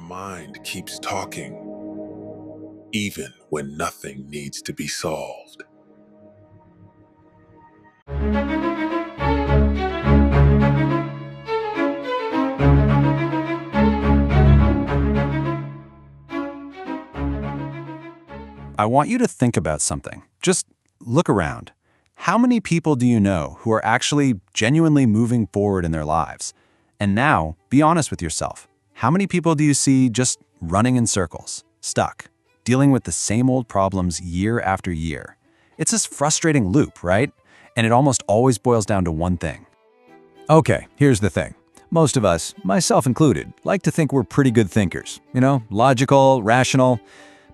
mind keeps talking, even when nothing needs to be solved. I want you to think about something. Just look around. How many people do you know who are actually genuinely moving forward in their lives? And now, be honest with yourself. How many people do you see just running in circles, stuck, dealing with the same old problems year after year? It's this frustrating loop, right? And it almost always boils down to one thing. Okay, here's the thing. Most of us, myself included, like to think we're pretty good thinkers. Logical, rational.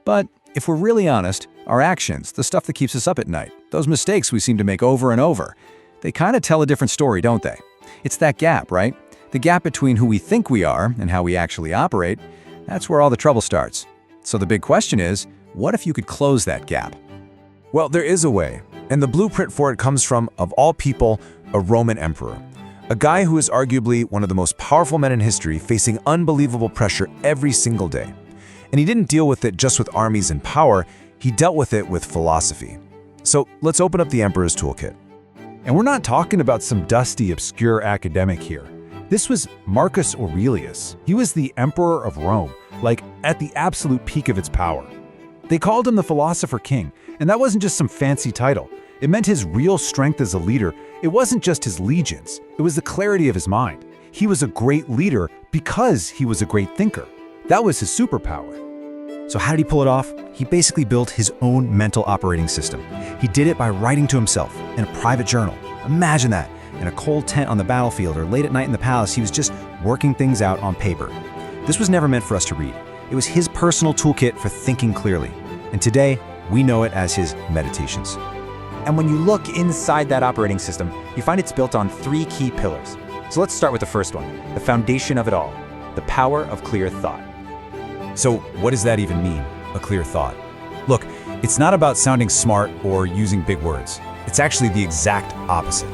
But if we're really honest, our actions, the stuff that keeps us up at night, those mistakes we seem to make over and over, they kind of tell a different story, don't they? It's that gap, right? The gap between who we think we are and how we actually operate, that's where all the trouble starts. So the big question is, what if you could close that gap? Well, there is a way, and the blueprint for it comes from, of all people, a Roman emperor. A guy who is arguably one of the most powerful men in history, facing unbelievable pressure every single day. And he didn't deal with it just with armies and power, he dealt with it with philosophy. So let's open up the emperor's toolkit. And we're not talking about some dusty, obscure academic here. This was Marcus Aurelius. He was the emperor of Rome, like at the absolute peak of its power. They called him the philosopher king, and that wasn't just some fancy title. It meant his real strength as a leader. It wasn't just his legions, it was the clarity of his mind. He was a great leader because he was a great thinker. That was his superpower. So how did he pull it off? He basically built his own mental operating system. He did it by writing to himself in a private journal. Imagine that. In a cold tent on the battlefield or late at night in the palace, he was just working things out on paper. This was never meant for us to read. It was his personal toolkit for thinking clearly. And today, we know it as his meditations. And when you look inside that operating system, you find it's built on 3 key pillars. So let's start with the first one, the foundation of it all, the power of clear thought. So what does that even mean, a clear thought? Look, it's not about sounding smart or using big words. It's actually the exact opposite.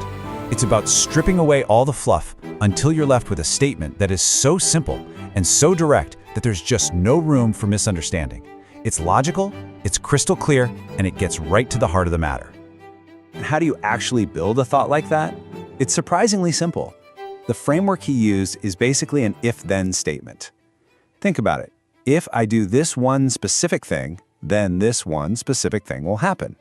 It's about stripping away all the fluff until you're left with a statement that is so simple and so direct that there's just no room for misunderstanding. It's logical, it's crystal clear, and it gets right to the heart of the matter. How do you actually build a thought like that? It's surprisingly simple. The framework he used is basically an if-then statement. Think about it. If I do this one specific thing, then this one specific thing will happen.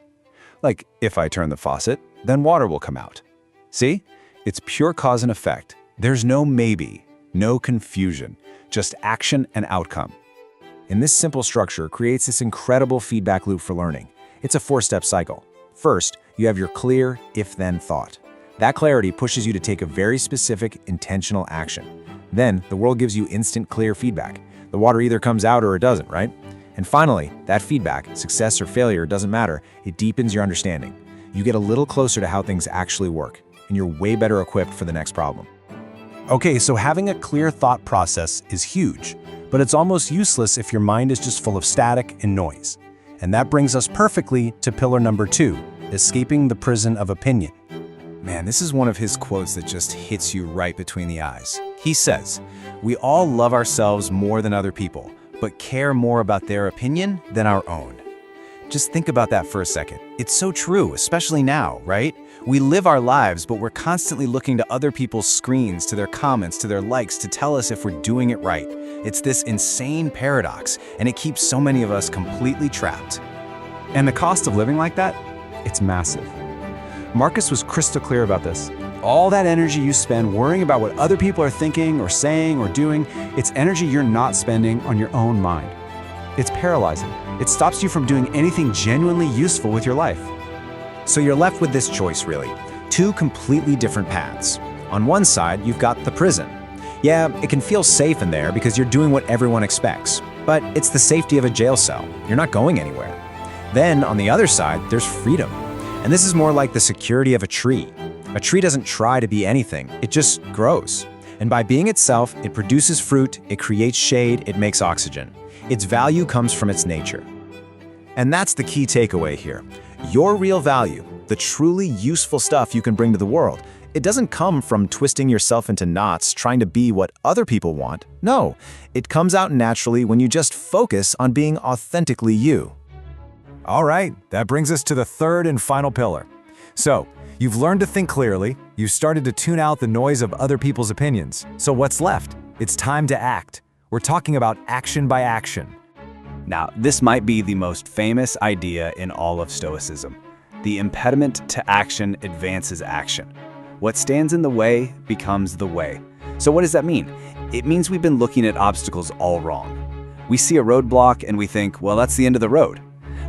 Like, if I turn the faucet, then water will come out. See? It's pure cause and effect. There's no maybe, no confusion, just action and outcome. And this simple structure creates this incredible feedback loop for learning. It's a 4-step cycle. First, you have your clear if-then thought. That clarity pushes you to take a very specific, intentional action. Then, the world gives you instant, clear feedback. The water either comes out or it doesn't, right? And finally, that feedback, success or failure, doesn't matter. It deepens your understanding. You get a little closer to how things actually work, and you're way better equipped for the next problem. Okay, so having a clear thought process is huge, but it's almost useless if your mind is just full of static and noise. And that brings us perfectly to pillar number 2, escaping the prison of opinion. Man, this is one of his quotes that just hits you right between the eyes. He says, "We all love ourselves more than other people, but care more about their opinion than our own." Just think about that for a second. It's so true, especially now, right? We live our lives, but we're constantly looking to other people's screens, to their comments, to their likes, to tell us if we're doing it right. It's this insane paradox, and it keeps so many of us completely trapped. And the cost of living like that? It's massive. Marcus was crystal clear about this. All that energy you spend worrying about what other people are thinking or saying or doing, it's energy you're not spending on your own mind. It's paralyzing. It stops you from doing anything genuinely useful with your life. So you're left with this choice, really. 2 completely different paths. On one side, you've got the prison. Yeah, it can feel safe in there because you're doing what everyone expects, but it's the safety of a jail cell. You're not going anywhere. Then, on the other side, there's freedom. And this is more like the security of a tree. A tree doesn't try to be anything, it just grows. And by being itself, it produces fruit, it creates shade, it makes oxygen. Its value comes from its nature. And that's the key takeaway here. Your real value, the truly useful stuff you can bring to the world, It doesn't come from twisting yourself into knots trying to be what other people want. No, it comes out naturally when you just focus on being authentically you. All right, that brings us to the third and final pillar. So, you've learned to think clearly, you've started to tune out the noise of other people's opinions. So what's left? It's time to act. We're talking about action by action. Now, this might be the most famous idea in all of Stoicism. The impediment to action advances action. What stands in the way becomes the way. So what does that mean? It means we've been looking at obstacles all wrong. We see a roadblock and we think, well, that's the end of the road.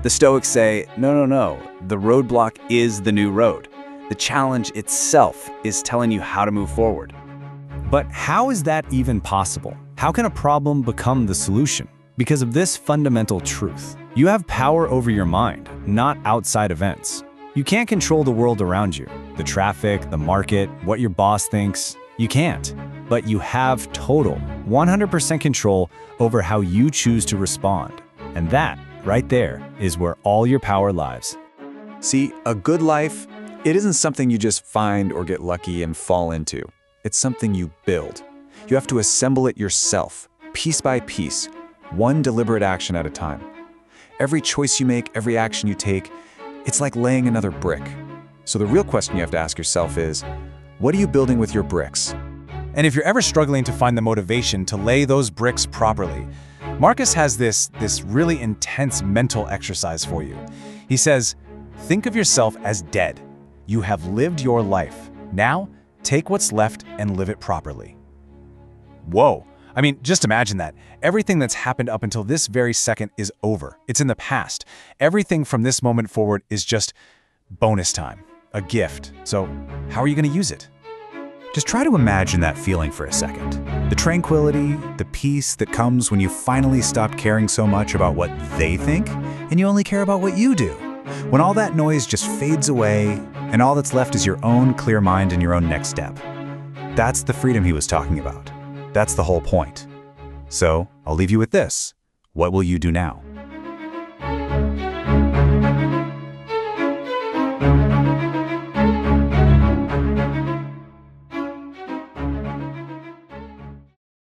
The Stoics say, no, the roadblock is the new road. The challenge itself is telling you how to move forward. But how is that even possible? How can a problem become the solution? Because of this fundamental truth. You have power over your mind, not outside events. You can't control the world around you, the traffic, the market, what your boss thinks. You can't. But you have total, 100% control over how you choose to respond. And that, right there, is where all your power lies. See, a good life, it isn't something you just find or get lucky and fall into. It's something you build. You have to assemble it yourself, piece by piece, one deliberate action at a time. Every choice you make, every action you take, it's like laying another brick. So the real question you have to ask yourself is, what are you building with your bricks? And if you're ever struggling to find the motivation to lay those bricks properly, Marcus has this really intense mental exercise for you. He says, think of yourself as dead. You have lived your life. Now, take what's left and live it properly. Whoa. I mean, just imagine that. Everything that's happened up until this very second is over. It's in the past. Everything from this moment forward is just bonus time, a gift. So how are you going to use it? Just try to imagine that feeling for a second. The tranquility, the peace that comes when you finally stop caring so much about what they think, and you only care about what you do. When all that noise just fades away, and all that's left is your own clear mind and your own next step. That's the freedom he was talking about. That's the whole point. So, I'll leave you with this. What will you do now?